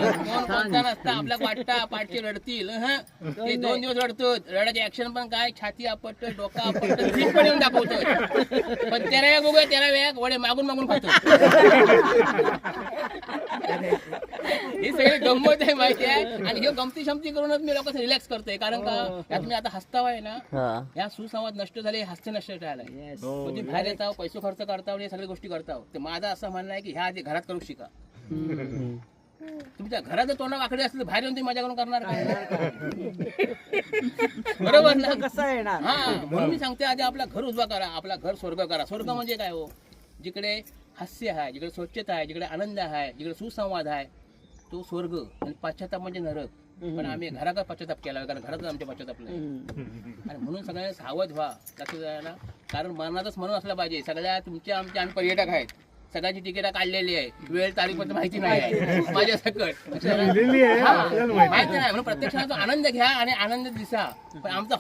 कोण कोणता नसता आपल्या वाटता पाठचे रडतील ते 2 दिवस रडतो. रडायचे ऍक्शन पण काय, छाती आपटत, डोका आपटत, जीभ पण येऊन दाखवतो. पण त्याला वेळ बघूया, त्याला वेळ वडे मागून मागून खातो. ही सगळी गंमत आहे माहिती आहे. आणि हे गमती शमती करूनच मी लोकांना रिलॅक्स करतोय. कारण का यात मी आता हसताव आहे ना, या सुसंवाद नष्ट झाले, हास्य नष्ट झाला. तुम्ही बाहेर येताव, पैसे खर्च करताव, हे सगळ्या गोष्टी करताव. तर माझं असं म्हणणं आहे की ह्या आधी घरात करू शिका. तुमच्या घरात जर तोंड आकडे असले, बाहेर येऊन तुम्ही मजा करून करणार काय? बरोबर ना? कसं येणार? हा, म्हणून मी सांगते आधी आपला घर उजवा करा, आपला घर स्वर्ग करा. स्वर्ग म्हणजे काय हो? जिकडे हास्य आहे, जिकडे स्वच्छता आहे, जिकडे आनंद आहे, जिकडे सुसंवाद आहे, तो स्वर्ग. आणि पश्चाताप म्हणजे नरक. पण आम्ही घराचा पश्चाताप केला, कारण घरातच आमच्या पश्चाताप नाही. आणि म्हणून सगळ्यांना सावध व्हा, लक्षात द्यायला. कारण मनातच म्हणून असलं पाहिजे. सगळ्या तुमच्या आमच्या आम्ही पर्यटक आहेत, सगळ्यांची तिकीट काढलेली आहे, वेळ तारीख पण माहिती नाही माझ्या सकट माहिती नाही. म्हणून प्रत्येक क्षणाचा आनंद घ्या आणि आनंद दिसा. पण आमचा